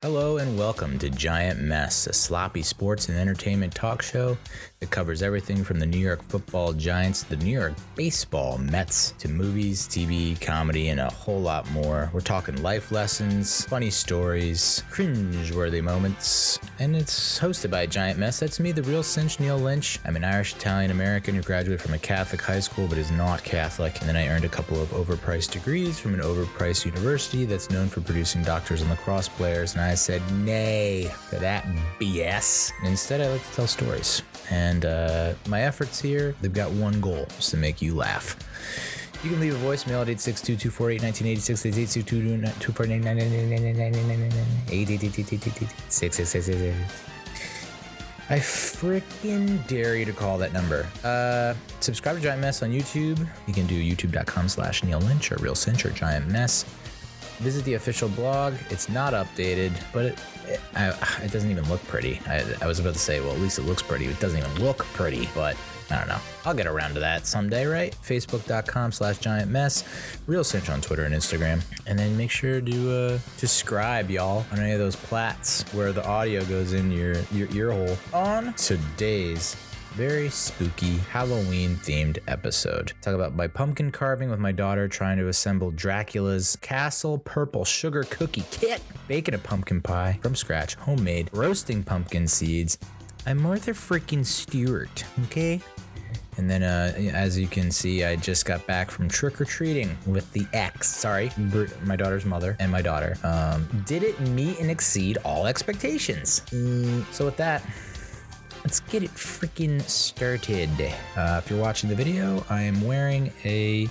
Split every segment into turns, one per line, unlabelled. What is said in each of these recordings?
Hello and welcome to Giant Mess, a sloppy sports and entertainment talk show that covers everything from the New York football Giants to the New York baseball Mets to movies, TV, comedy, and a whole lot more. We're talking life lessons, funny stories, cringe-worthy moments, and it's hosted by Giant Mess. That's me, the real cinch, Neal Lynch. I'm an Irish-Italian-American who graduated from a Catholic high school but is not Catholic, and then I earned a couple of overpriced degrees from an overpriced university that's known for producing doctors and lacrosse players, and I said nay to that BS. Instead, I like to tell stories. And my efforts here, they've got one goal, is to make you laugh. You can leave a voicemail at 862-248-1986, I freaking dare you to call that number. Subscribe to Giant Mess on YouTube. You can do youtube.com/Neal Lynch or Real Cinch or Giant Mess. Visit the official blog. It's not updated, but it doesn't even look pretty. I was about to say, well, at least it looks pretty. It doesn't even look pretty, but I don't know. I'll get around to that someday, right? Facebook.com/Giant Mess. Real Cinch on Twitter and Instagram. And then make sure to subscribe, y'all, on any of those plats where the audio goes in your ear hole. On today's very spooky Halloween-themed episode. Talk about my pumpkin carving with my daughter trying to assemble Dracula's Castle Purple Sugar Cookie Kit, baking a pumpkin pie from scratch, homemade, roasting pumpkin seeds. I'm Martha freaking Stewart, okay? And then, as you can see, I just got back from trick-or-treating with the ex. Sorry, my daughter's mother and my daughter. Did it meet and exceed all expectations? So with that, let's get it freaking started. If you're watching the video, I am wearing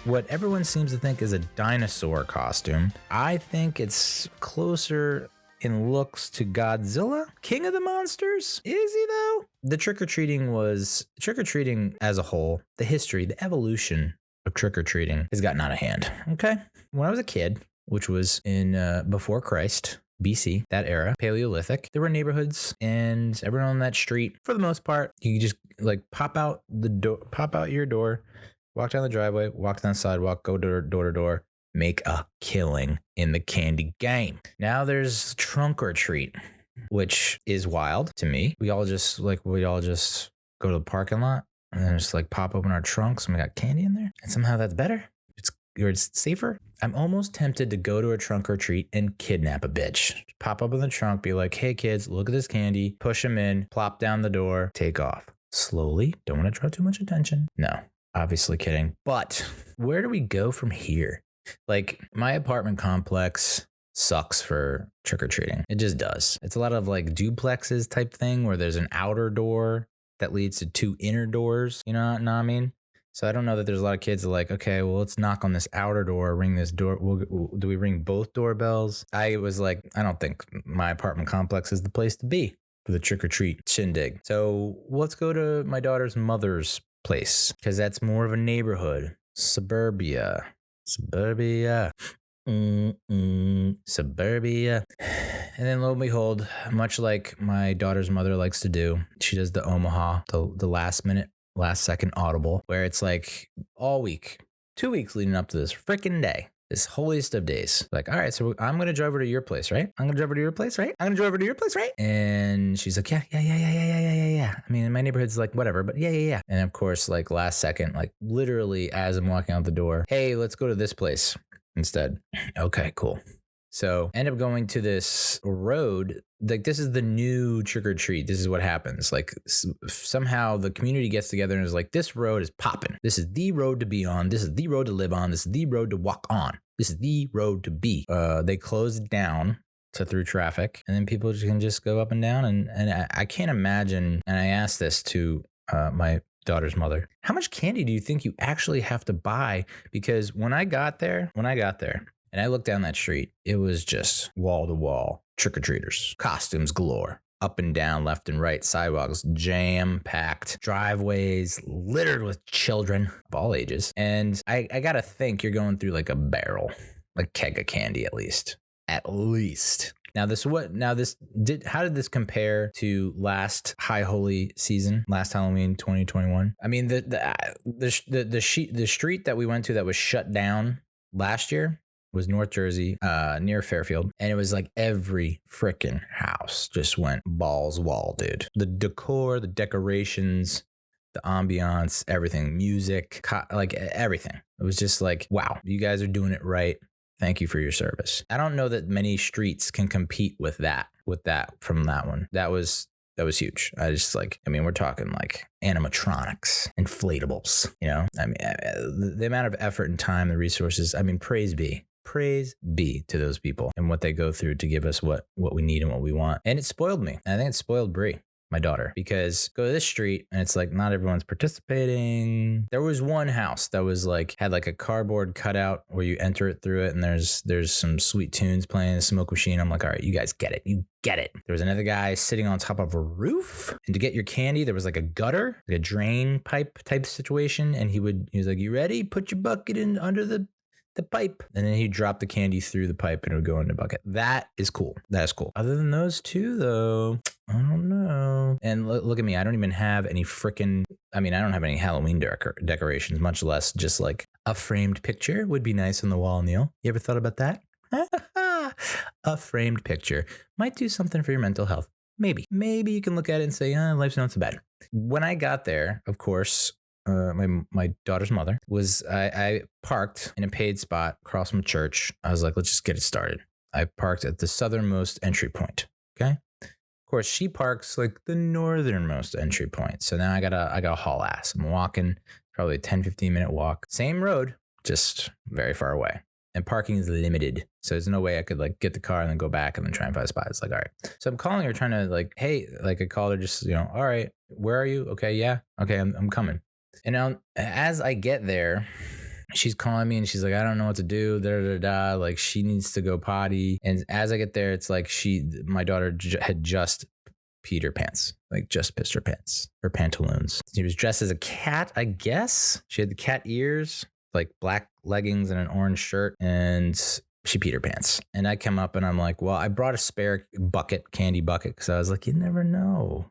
what everyone seems to think is a dinosaur costume. I think it's closer in looks to Godzilla, King of the Monsters. Is he though? The trick-or-treating as a whole, the history, the evolution of trick-or-treating has gotten out of hand. Okay. When I was a kid, which was in before Christ, BC, that era, Paleolithic, there were neighborhoods, and everyone on that street, for the most part, you could just like pop out your door, walk down the driveway, walk down the sidewalk, go door to door, make a killing in the candy game. Now there's trunk or treat, which is wild to me. We all just go to the parking lot and then just like pop open our trunks and we got candy in there, and somehow that's better. It's safer. I'm almost tempted to go to a trunk or treat and kidnap a bitch. Pop up in the trunk, be like, hey kids, look at this candy, push them in, plop down the door, take off. Slowly, don't want to draw too much attention. No, obviously kidding. But where do we go from here? Like, my apartment complex sucks for trick-or-treating. It just does. It's a lot of like duplexes type thing where there's an outer door that leads to two inner doors. You know what I mean? So I don't know that there's a lot of kids that are like, okay, well, let's knock on this outer door, ring this door. Do we ring both doorbells? I was like, I don't think my apartment complex is the place to be for the trick-or-treat shindig. So let's go to my daughter's mother's place because that's more of a neighborhood. Suburbia. Suburbia. Suburbia. And then lo and behold, much like my daughter's mother likes to do, she does the Omaha, the last second audible, where it's like all week, 2 weeks leading up to this freaking day, this holiest of days. Like, all right, so I'm going to drive over to your place, right? I'm going to drive over to your place, right? And she's like, yeah. I mean, in my neighborhood's like, whatever, but yeah. And of course, like last second, like literally as I'm walking out the door, hey, let's go to this place instead. Okay, cool. So end up going to this road. Like, this is the new trick or treat. This is what happens. Like, somehow the community gets together and is like, this road is popping. This is the road to be on. This is the road to live on. This is the road to walk on. This is the road to be. They close it down through traffic, and then people can just go up and down. And I can't imagine. And I asked this to my daughter's mother, how much candy do you think you actually have to buy? Because when I got there, and I looked down that street, it was just wall to wall trick-or-treaters, costumes galore, up and down, left and right, sidewalks jam-packed, driveways littered with children of all ages. And I gotta think you're going through like a barrel, like keg of candy at least. Now how did this compare to last High Holy season, last Halloween 2021? I mean, the street that we went to that was shut down last year, was North Jersey, near Fairfield. And it was like every freaking house just went balls wall, dude. The decor, the decorations, the ambiance, everything, music, like everything. It was just like, wow, you guys are doing it right. Thank you for your service. I don't know that many streets can compete with that from that one. That was huge. We're talking like animatronics, inflatables, you know, the amount of effort and time, the resources, praise be to those people and what they go through to give us what we need and what we want. And it spoiled me. And I think it spoiled Brie, my daughter, because go to this street and it's like not everyone's participating. There was one house that was like had like a cardboard cutout where you enter it through it, and there's some sweet tunes playing, a smoke machine. I'm like, all right, you guys get it. You get it. There was another guy sitting on top of a roof, and to get your candy, there was like a gutter, like a drain pipe type situation, and he was like, you ready? Put your bucket in under the pipe, and then he'd drop the candy through the pipe and it would go in the bucket. That is cool. Other than those two, though, I don't know. And look at me. I don't even have any freaking, I don't have any Halloween decorations, much less just like a framed picture would be nice on the wall, Neal. You ever thought about that? A framed picture might do something for your mental health. Maybe you can look at it and say, life's not so bad. When I got there, of course, my daughter's mother was, I parked in a paid spot across from church. I was like, let's just get it started. I parked at the southernmost entry point. Okay. Of course, she parks like the northernmost entry point. So now I gotta haul ass. I'm walking probably a 10-15 minute walk. Same road, just very far away. And parking is limited. So there's no way I could like get the car and then go back and then try and find a spot. It's like, all right. So I'm calling her trying to like, hey, like I called her just, all right, where are you? Okay. Yeah. Okay. I'm coming. And now as I get there, she's calling me and she's like, I don't know what to do. Like she needs to go potty. And as I get there, it's like my daughter had just peed her pants, like just pissed her pants, her pantaloons. She was dressed as a cat, I guess. She had the cat ears, like black leggings and an orange shirt, and she peed her pants. And I come up and I'm like, well, I brought a spare candy bucket, because I was like, you never know.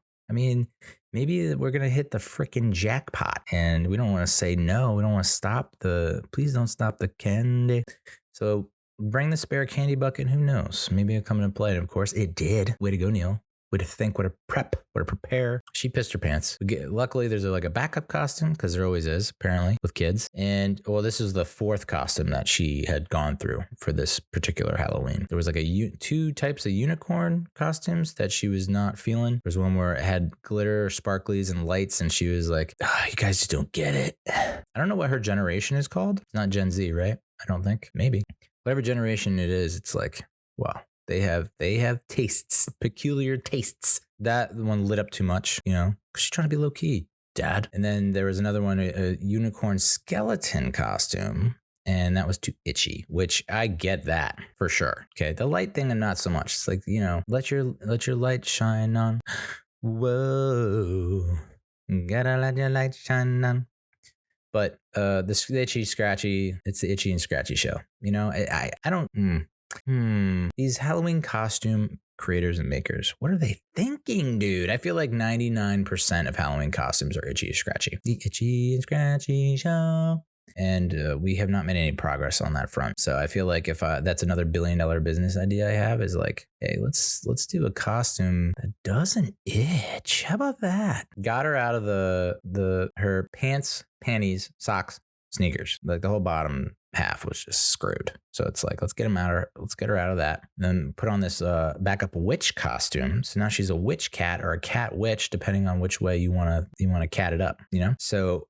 Maybe we're going to hit the freaking jackpot, and we don't want to say no. We don't want to please don't stop the candy. So bring the spare candy bucket. Who knows? Maybe it'll come into play. And of course it did. Way to go, Neal. Way to think, way to prep, way to prepare. She pissed her pants. Luckily, there's like a backup costume, because there always is, apparently, with kids. And well, this is the fourth costume that she had gone through for this particular Halloween. There was like two types of unicorn costumes that she was not feeling. There's one where it had glitter, sparklies, and lights, and she was like, you guys just don't get it. I don't know what her generation is called. It's not Gen Z, right? I don't think. Maybe. Whatever generation it is, it's like, wow. They have tastes, peculiar tastes. That one lit up too much, because she's trying to be low key, Dad. And then there was another one, a unicorn skeleton costume, and that was too itchy, which I get that for sure. Okay, the light thing and not so much. It's like, let your light shine on. Whoa, gotta let your light shine on. But the itchy scratchy, it's the itchy and scratchy show. I don't. These Halloween costume creators and makers, what are they thinking, dude? I feel like 99% of Halloween costumes are itchy and scratchy. The itchy and scratchy show. And we have not made any progress on that front. So I feel like if that's another $1 billion business idea I have, is like, hey, let's do a costume that doesn't itch. How about that? Got her out of her pants, panties, socks, sneakers. Like the whole bottom half was just screwed. So it's like, let's get her out of that. And then put on this backup witch costume. So now she's a witch cat, or a cat witch, depending on which way you want to cat it up, So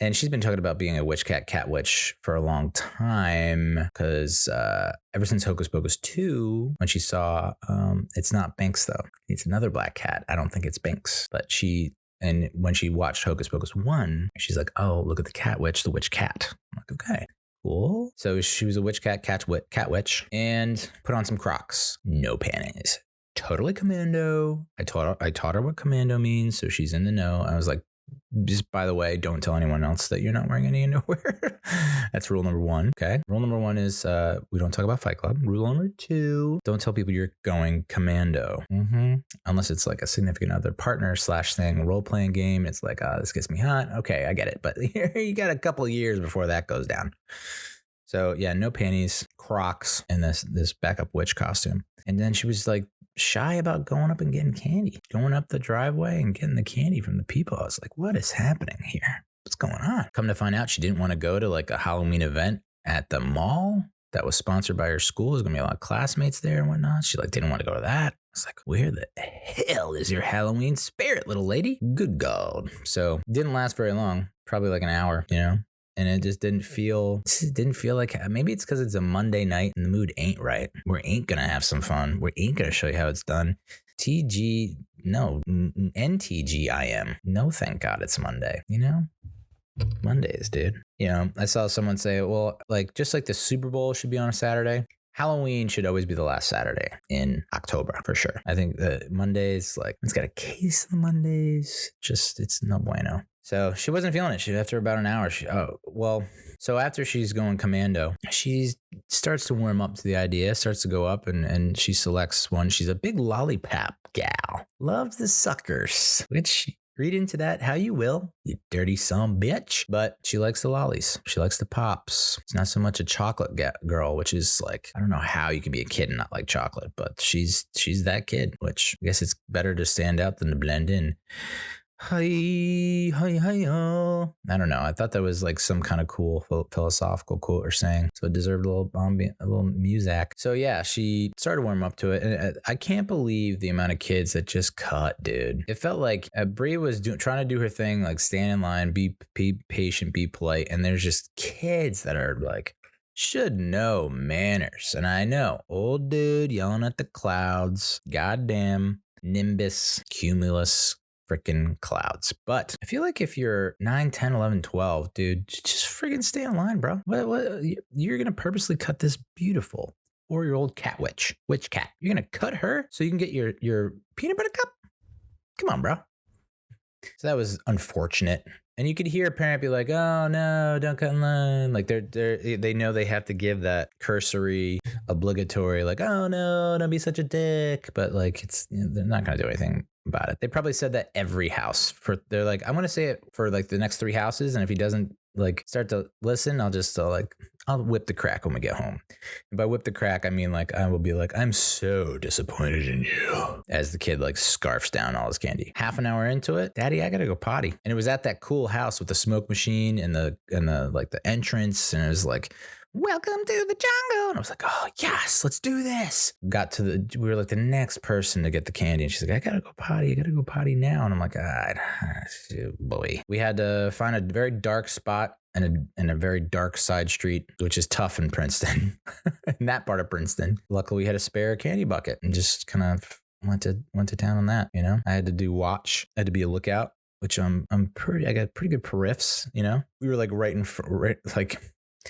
and she's been talking about being a witch cat witch for a long time, because ever since Hocus Pocus 2, when she saw it's not Binks though. It's another black cat. I don't think it's Binks, but and when she watched Hocus Pocus 1, she's like, oh, look at the cat witch, the witch cat. I'm like, okay, cool. So she was a witch cat witch, and put on some Crocs. No panties. Totally commando. I taught her what commando means, so she's in the know. I was like, just by the way, don't tell anyone else that you're not wearing any underwear. That's rule number 1. Okay. Rule number 1 is we don't talk about Fight Club. Rule number 2, don't tell people you're going commando. Unless it's like a significant other partner / thing, role-playing game. It's like, this gets me hot. Okay, I get it. But you got a couple of years before that goes down. So yeah, no panties, Crocs, and this backup witch costume. And then she was like shy about going up and getting candy, going up the driveway and getting the candy from the people. I was like, what is happening here? What's going on? Come to find out, she didn't want to go to like a Halloween event at the mall that was sponsored by her school. There's gonna be a lot of classmates there and whatnot. She like didn't want to go to that. I was like, where the hell is your Halloween spirit, little lady? Good God. So didn't last very long, probably like an hour, you know? And it just didn't feel like, maybe it's because it's a Monday night and the mood ain't right. We ain't gonna have some fun. We ain't gonna show you how it's done. NTGIM. No, thank God it's Monday, you know? Mondays, dude. You know, I saw someone say, well, like, just like the Super Bowl should be on a Saturday, Halloween should always be the last Saturday in October, for sure. I think the Mondays, like, it's got a case of the Mondays. Just, it's no bueno. So she wasn't feeling it. After about an hour, so after she's going commando, she starts to warm up to the idea, starts to go up and she selects one. She's a big lollipop gal. Loves the suckers, which read into that how you will, you dirty son bitch. But she likes the lollies. She likes the pops. It's not so much a chocolate girl, which is like, I don't know how you can be a kid and not like chocolate, but she's that kid, which I guess it's better to stand out than to blend in. Hi, hi, hi, oh. I don't know. I thought that was like some kind of cool philosophical quote or saying. So it deserved a little music. So yeah, she started warming up to it. And I can't believe the amount of kids that just cut, dude. It felt like Brie was trying to do her thing, like stand in line, be patient, be polite. And there's just kids that are like, should know manners. And I know, old dude yelling at the clouds, goddamn nimbus, cumulus, freaking clouds. But I feel like if you're 9, 10, 11, 12, dude, just freaking stay in line, bro. What you're going to purposely cut this beautiful 4-year-old cat witch cat. You're going to cut her so you can get your peanut butter cup? Come on, bro. So that was unfortunate. And you could hear a parent be like, oh no, don't cut in line. Like they know they have to give that cursory, obligatory, like, oh no, don't be such a dick. But like, it's, you know, they're not going to do anything about it. They probably said that every house they're like, I'm going to say it for like the next 3 houses. And if he doesn't like start to listen, I'll whip the crack when we get home. And by whip the crack, I mean like, I will be like, I'm so disappointed in you. As the kid like scarfs down all his candy. Half an hour into it, Daddy, I got to go potty. And it was at that cool house with the smoke machine and the like the entrance. And it was like, welcome to the jungle. And I was like, oh yes, let's do this. We were like the next person to get the candy. And she's like, I gotta go potty now. And I'm like, boy. We had to find a very dark spot and a very dark side street, which is tough in Princeton, in that part of Princeton. Luckily we had a spare candy bucket and just kind of went to town on that, you know. I had to do watch, I had to be a lookout, which I got pretty good periffs, you know. We were like like,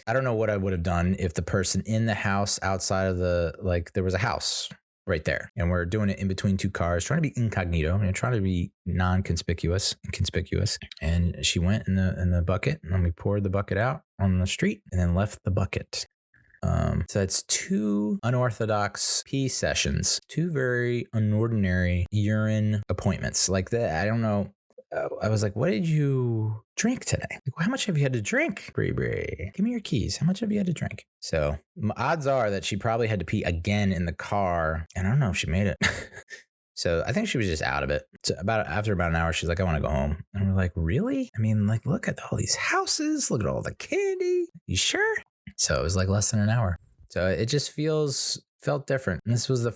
I don't know what I would have done if the person in the house outside of there was a house right there and we're doing it in between 2 cars, trying to be incognito, trying to be inconspicuous. And she went in the bucket and then we poured the bucket out on the street and then left the bucket. So that's 2 unorthodox pee sessions, 2 very unordinary urine appointments like that. I don't know. I was like, what did you drink today? Like, how much have you had to drink? Brie, give me your keys. How much have you had to drink? So odds are that she probably had to pee again in the car. And I don't know if she made it. So I think she was just out of it. So after about an hour, she's like, I want to go home. And we're like, really? I mean, like, look at all these houses. Look at all the candy. You sure? So it was like less than an hour. So it just felt different. And this is the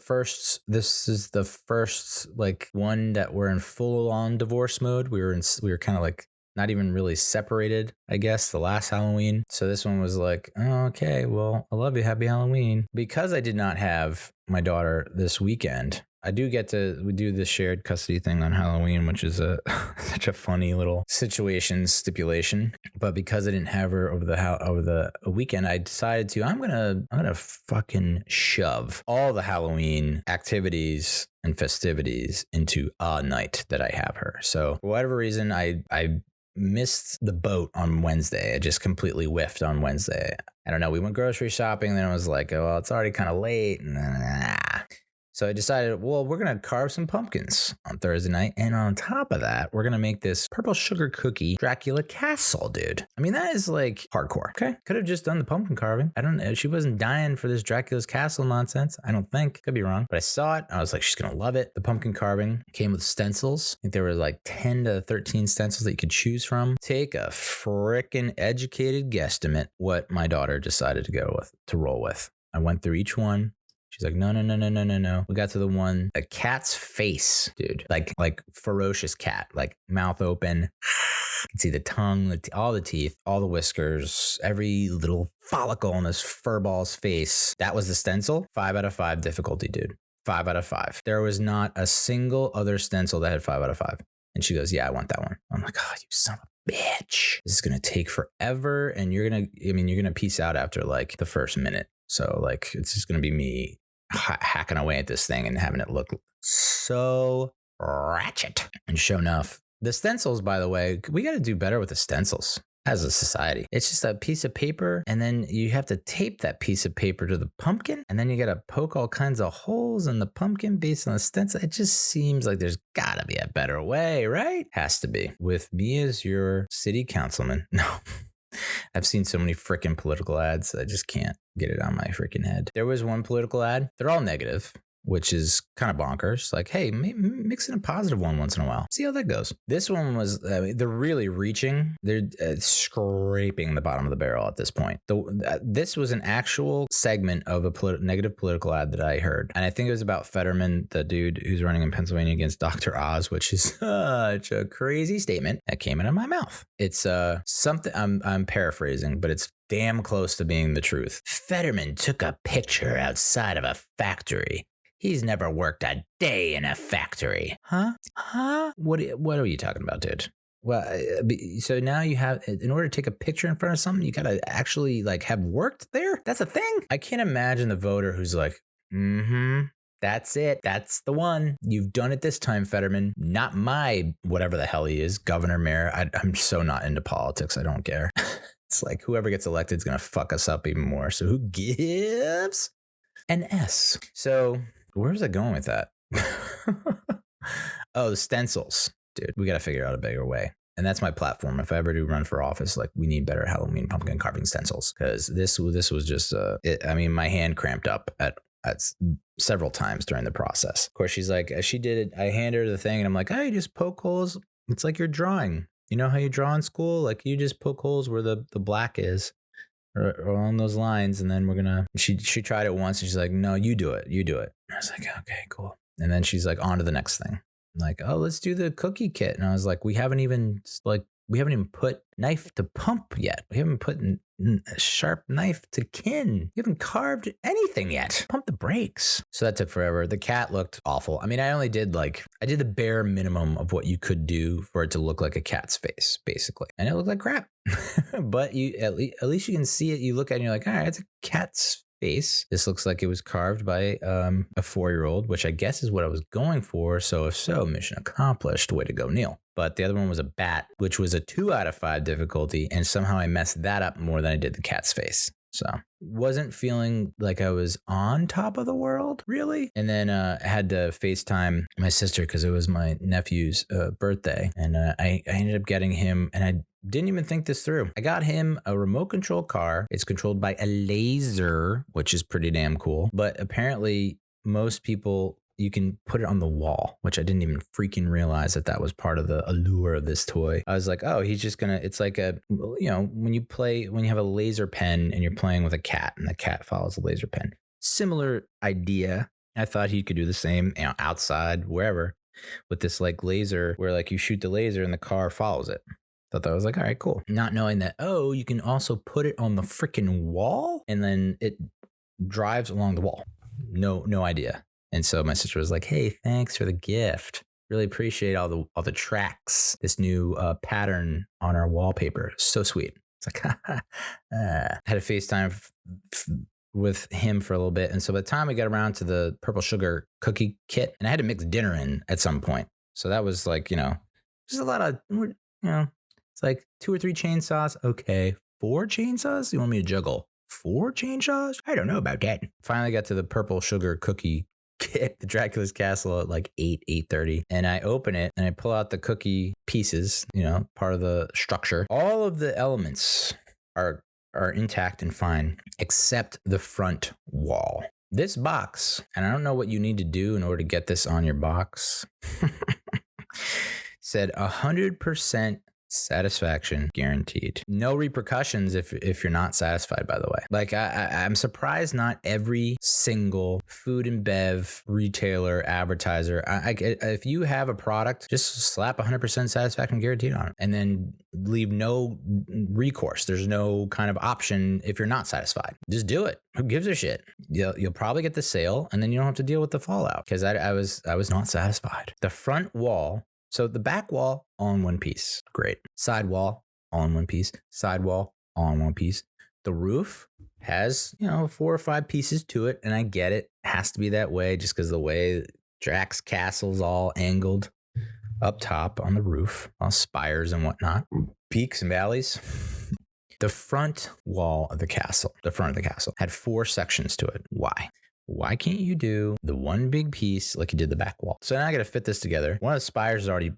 first like one that we're in full on divorce mode. We were kind of like not even really separated, I guess, the last Halloween. So this one was like, oh, okay, well, I love you. Happy Halloween. Because I did not have my daughter this weekend, we do the shared custody thing on Halloween, which is such a funny little stipulation. But because I didn't have her over the weekend, I decided I'm gonna fucking shove all the Halloween activities and festivities into a night that I have her. So for whatever reason, I missed the boat on Wednesday. I just completely whiffed on Wednesday. I don't know. We went grocery shopping, and then I was like, oh, well, it's already kind of late. So I decided, well, we're going to carve some pumpkins on Thursday night. And on top of that, we're going to make this purple sugar cookie Dracula castle, dude. I mean, that is like hardcore. Okay. Could have just done the pumpkin carving. I don't know. She wasn't dying for this Dracula's castle nonsense. I don't think. Could be wrong. But I saw it. I was like, she's going to love it. The pumpkin carving came with stencils. I think there were like 10 to 13 stencils that you could choose from. Take a frickin' educated guesstimate what my daughter decided to roll with. I went through each one. She's like, no. We got to the one, a cat's face, dude. Like ferocious cat, like mouth open. You can see the tongue, all the teeth, all the whiskers, every little follicle on this furball's face. That was the stencil. 5 out of 5 difficulty, dude. 5 out of 5. There was not a single other stencil that had 5 out of 5. And she goes, yeah, I want that one. I'm like, oh, you son of a bitch. This is going to take forever. And you're going to peace out after like the first minute. So like, it's just going to be me hacking away at this thing and having it look so ratchet. And sure enough, the stencils, by the way, we got to do better with the stencils as a society. It's just a piece of paper, and then you have to tape that piece of paper to the pumpkin, and then you got to poke all kinds of holes in the pumpkin based on the stencil. It just seems like there's got to be a better way, right? Has to be. With me as your city councilman. No. I've seen so many freaking political ads. I just can't get it on my freaking head. There was one political ad. They're all negative, which is kind of bonkers. Like, hey, mix in a positive one once in a while. See how that goes. This one was, they're really reaching. They're scraping the bottom of the barrel at this point. This was an actual segment of a negative political ad that I heard. And I think it was about Fetterman, the dude who's running in Pennsylvania against Dr. Oz, which is such a crazy statement that came out of my mouth. It's something, I'm paraphrasing, but it's damn close to being the truth. Fetterman took a picture outside of a factory. He's never worked a day in a factory. Huh? What are you talking about, dude? Well, so now you have, in order to take a picture in front of something, you got to actually like have worked there? That's a thing? I can't imagine the voter who's like, that's it. That's the one. You've done it this time, Fetterman. Not my whatever the hell he is, governor, mayor. I'm so not into politics. I don't care. It's like whoever gets elected is going to fuck us up even more. So who gives an S? So where's that going with that? Oh, the stencils. Dude, we got to figure out a bigger way. And that's my platform. If I ever do run for office, like we need better Halloween pumpkin carving stencils. Because this was just, my hand cramped up at several times during the process. Of course, she's like, as she did it, I hand her the thing and I'm like, you just poke holes. It's like you're drawing. You know how you draw in school? Like you just poke holes where the black is. Or along those lines, and then she tried it once, and she's like, no, you do it. I was like, okay, cool. And then she's like, on to the next thing. I'm like, oh, let's do the cookie kit. And I was like, we haven't even put knife to pump yet. We haven't put a sharp knife to kin. We haven't carved anything yet. Pump the brakes. So that took forever. The cat looked awful. I mean, I did the bare minimum of what you could do for it to look like a cat's face, basically. And it looked like crap. But at least you can see it. You look at it and you're like, all right, it's a cat's face. This looks like it was carved by a 4-year-old, which I guess is what I was going for. So if so, mission accomplished. Way to go, Neal. But the other one was a bat, which was a 2 out of 5 difficulty. And somehow I messed that up more than I did the cat's face. So wasn't feeling like I was on top of the world, really. And then I had to FaceTime my sister because it was my nephew's birthday. And I ended up getting him, and I didn't even think this through. I got him a remote control car. It's controlled by a laser, which is pretty damn cool. But apparently most people, you can put it on the wall, which I didn't even freaking realize that was part of the allure of this toy. I was like, oh, he's just gonna, it's like when you have a laser pen and you're playing with a cat and the cat follows the laser pen. Similar idea. I thought he could do the same, outside, wherever, with this like laser where like you shoot the laser and the car follows it. Thought that was like, all right, cool. Not knowing that, you can also put it on the freaking wall and then it drives along the wall. No idea. And so my sister was like, hey, thanks for the gift. Really appreciate all the tracks, this new pattern on our wallpaper. So sweet. It's like, I had a FaceTime with him for a little bit. And so by the time we got around to the purple sugar cookie kit, and I had to mix dinner in at some point. So that was like, just a lot of, it's like 2 or 3 chainsaws. Okay. 4 chainsaws? You want me to juggle 4 chainsaws? I don't know about that. Finally got to the purple sugar cookie get the Dracula's castle at like 8:30, and I open it and I pull out the cookie pieces, part of the structure. All of the elements are intact and fine, except the front wall. This box, and I don't know what you need to do in order to get this on your box, said 100% satisfaction guaranteed. No repercussions if you're not satisfied, by the way. Like I'm surprised not every single food and bev retailer, advertiser, if you have a product, just slap 100% satisfaction guaranteed on it and then leave no recourse. There's no kind of option if you're not satisfied. Just do it. Who gives a shit? You'll probably get the sale and then you don't have to deal with the fallout, because I was not satisfied. The front wall, so the back wall, all in one piece. Great. Side wall, all in one piece. Side wall, all in one piece. The roof has, 4 or 5 pieces to it, and I get it. It has to be that way just because the way Drax Castle's all angled up top on the roof, all spires and whatnot, peaks and valleys. The front wall of the castle, had 4 sections to it. Why? Why can't you do the one big piece like you did the back wall? So now I got to fit this together. One of the spires is already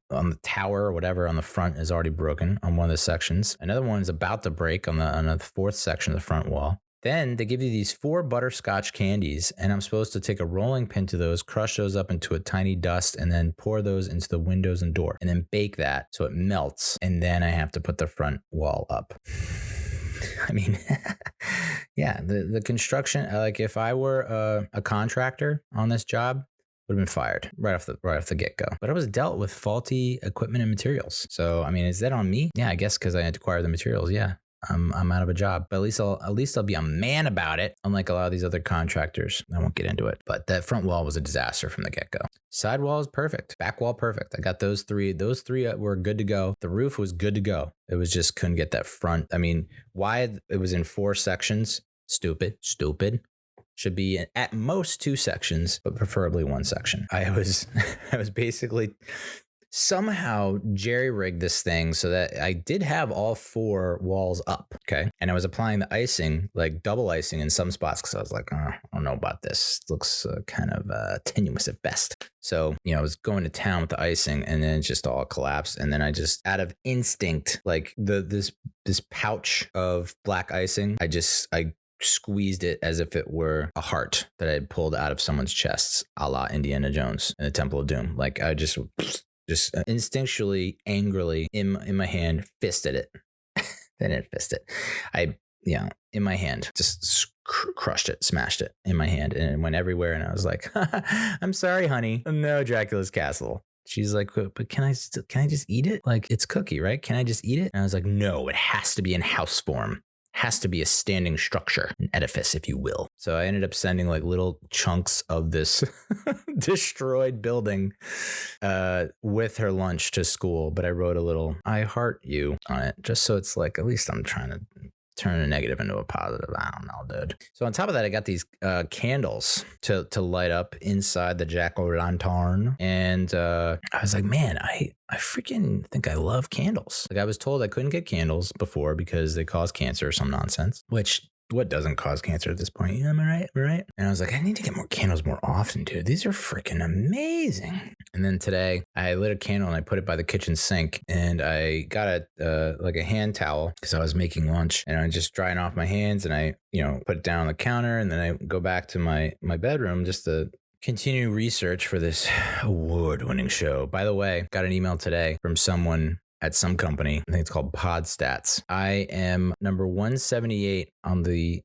on the tower or whatever on the front is already broken on one of the sections. Another one is about to break on the 4th section of the front wall. Then they give you these 4 butterscotch candies, and I'm supposed to take a rolling pin to those, crush those up into a tiny dust, and then pour those into the windows and door, and then bake that so it melts. And then I have to put the front wall up. I mean, yeah, the construction, like if I were a contractor on this job, would have been fired right off the get-go. But I was dealt with faulty equipment and materials. So, I mean, is that on me? Yeah, I guess because I had to acquire the materials. Yeah, I'm out of a job. But at least I'll be a man about it, unlike a lot of these other contractors. I won't get into it. But that front wall was a disaster from the get-go. Side wall is perfect. Back wall, perfect. I got those 3. Those 3 were good to go. The roof was good to go. It was just couldn't get that front. I mean, why it was in 4 sections? Stupid. Should be in at most 2 sections, but preferably 1 section. I was basically somehow jerry-rigged this thing so that I did have all 4 walls up, okay? And I was applying the icing, like double icing in some spots, because I was like, I don't know about this. It looks kind of tenuous at best. So, I was going to town with the icing, and then it just all collapsed. And then I just, out of instinct, like this pouch of black icing, I squeezed it as if it were a heart that I had pulled out of someone's chest, a la Indiana Jones in the Temple of Doom. Like I just instinctually, angrily in my hand, fisted it. Then it fisted. In my hand, just crushed it, smashed it in my hand, and it went everywhere. And I was like, I'm sorry, honey. No Dracula's castle. She's like, but can I just eat it? Like, it's cookie, right? Can I just eat it? And I was like, no, it has to be in house form. Has to be a standing structure, an edifice, if you will. So I ended up sending like little chunks of this destroyed building with her lunch to school. But I wrote a little "I heart you" on it, just so it's like, at least I'm trying to turn a negative into a positive. I don't know, dude. So on top of that, I got these candles to light up inside the jack-o'-lantern. And I was like, man, I freaking think I love candles. Like I was told I couldn't get candles before because they cause cancer or some nonsense, which what doesn't cause cancer at this point? Am I right? And I was like, I need to get more candles more often, dude. These are freaking amazing. And then today I lit a candle and I put it by the kitchen sink, and I got a hand towel because I was making lunch, and I just drying off my hands, and I, put it down on the counter, and then I go back to my bedroom just to continue research for this award-winning show. By the way, got an email today from someone at some company. I think it's called Podstats. I am number 178 on the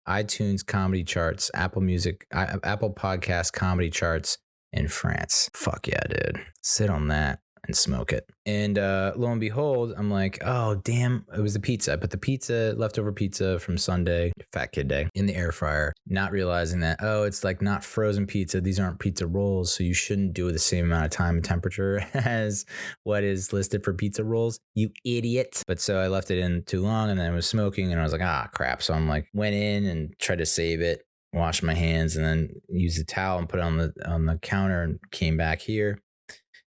iTunes comedy charts, Apple Podcast comedy charts in France. Fuck yeah, dude. Sit on that and smoke it. And lo and behold, I'm like, oh, damn, it was the pizza. I put the leftover pizza from Sunday, Fat Kid Day, in the air fryer, not realizing that, it's like not frozen pizza. These aren't pizza rolls, so you shouldn't do the same amount of time and temperature as what is listed for pizza rolls, you idiot. But so I left it in too long, and then I was smoking, and I was like, crap. So I'm like, went in and tried to save it, washed my hands, and then used the towel and put it on the counter, and came back here.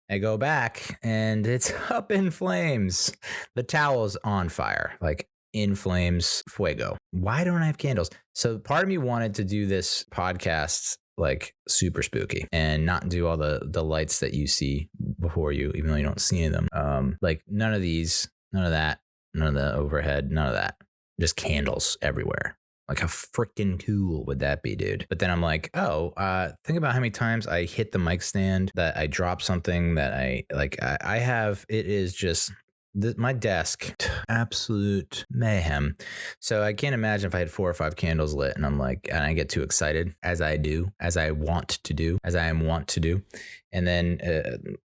I go back and it's up in flames. The towel's on fire, like in flames, fuego. Why don't I have candles? So part of me wanted to do this podcast like super spooky and not do all the lights that you see before you, even though you don't see any of them. Like none of these, none of that, none of the overhead, none of that. Just candles everywhere. Like how freaking cool would that be, dude? But then I'm like, think about how many times I hit the mic stand, that I drop something, that I have, it is just my desk, absolute mayhem. So I can't imagine if I had 4 or 5 candles lit and and I get too excited, as I do, as I want to do, as I am wont to do. And then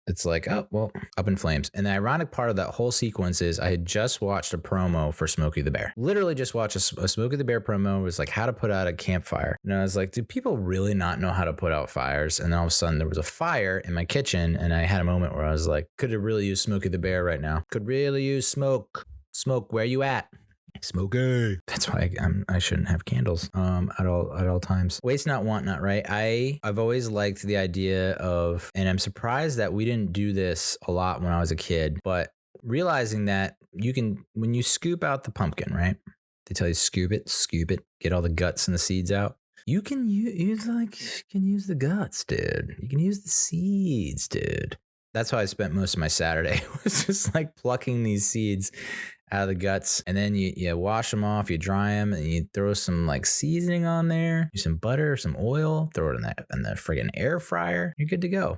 it's like, oh, well, up in flames. And the ironic part of that whole sequence is I had just watched a promo for Smokey the Bear. Literally just watched a Smokey the Bear promo. It was like how to put out a campfire. And I was like, do people really not know how to put out fires? And all of a sudden there was a fire in my kitchen. And I had a moment where I was like, could have really used Smokey the Bear right now. Could really use smoke. Smoke, where you at? Smokey. That's why I shouldn't have candles at all times. Waste not, want not, right? I've always liked the idea of, and I'm surprised that we didn't do this a lot when I was a kid, but realizing that you can, when you scoop out the pumpkin, right? They tell you scoop it, get all the guts and the seeds out. You can use the guts, dude. You can use the seeds, dude. That's how I spent most of my Saturday, was just like plucking these seeds out of the guts, and then you wash them off, you dry them, and you throw some like seasoning on there, some butter, some oil, throw it in the friggin' air fryer. You're good to go.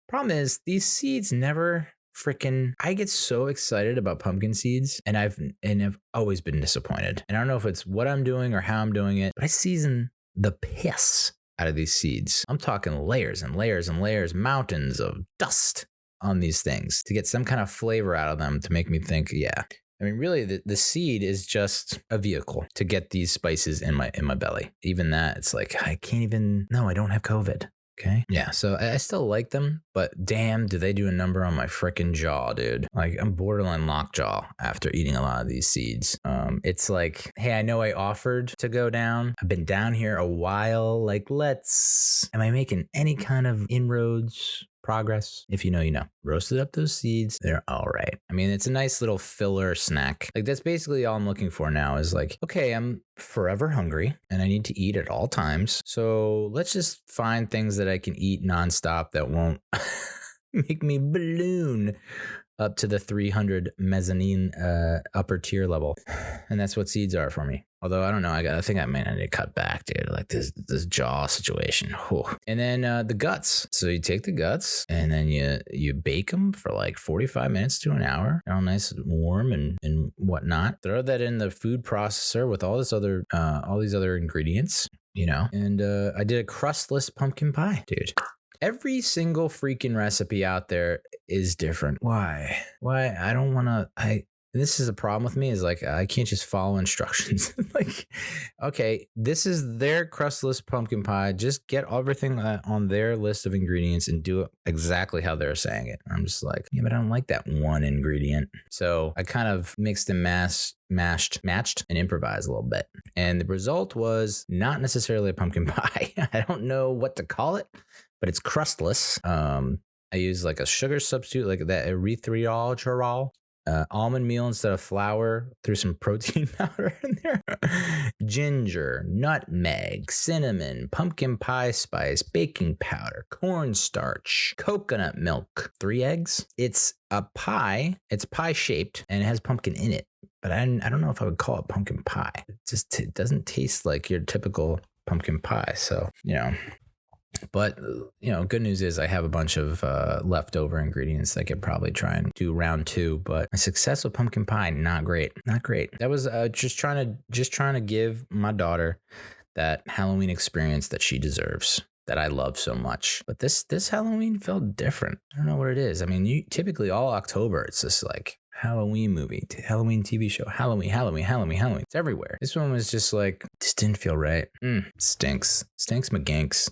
Problem is, these seeds never freaking. I get so excited about pumpkin seeds, and I've always been disappointed. And I don't know if it's what I'm doing or how I'm doing it, but I season the piss out of these seeds. I'm talking layers and layers and layers, mountains of dust on these things to get some kind of flavor out of them to make me think, yeah. I mean, really, the seed is just a vehicle to get these spices in my belly. Even that, it's like, I don't have COVID. Okay. Yeah. So I still like them, but damn, do they do a number on my freaking jaw, dude. Like I'm borderline lockjaw after eating a lot of these seeds. It's like, hey, I know I offered to go down. I've been down here a while. Like, am I making any kind of inroads? Progress? If you know, you know. Roasted up those seeds. They're all right. I mean, it's a nice little filler snack. Like that's basically all I'm looking for now is like, okay, I'm forever hungry and I need to eat at all times. So let's just find things that I can eat nonstop that won't make me balloon up to the 300 mezzanine upper tier level. And that's what seeds are for me. Although I don't know, I think I may need to cut back, dude. Like this jaw situation. Whew. And then the guts. So you take the guts and then you bake them for like 45 minutes to an hour, all nice and warm and whatnot. Throw that in the food processor with all these other ingredients, you know. And I did a crustless pumpkin pie, dude. Every single freaking recipe out there is different. Why? I don't want to. And this is a problem with me is like, I can't just follow instructions. Like, okay, this is their crustless pumpkin pie. Just get everything on their list of ingredients and do it exactly how they're saying it. I'm just like, yeah, but I don't like that one ingredient. So I kind of mixed and matched and improvised a little bit. And the result was not necessarily a pumpkin pie. I don't know what to call it, but it's crustless. I use like a sugar substitute, like that erythritol. Almond meal instead of flour, threw some protein powder in there. Ginger, nutmeg, cinnamon, pumpkin pie spice, baking powder, cornstarch, coconut milk, 3 eggs. It's a pie. It's pie shaped and it has pumpkin in it. But I don't know if I would call it pumpkin pie. It doesn't taste like your typical pumpkin pie. So, you know. But, you know, good news is I have a bunch of leftover ingredients that I could probably try and do round 2. But my success with pumpkin pie, not great. That was just trying to give my daughter that Halloween experience that she deserves, that I love so much. But this Halloween felt different. I don't know what it is. I mean, typically all October, it's just like Halloween movie, Halloween TV show, Halloween. It's everywhere. This one was just like, just didn't feel right. Stinks maganks.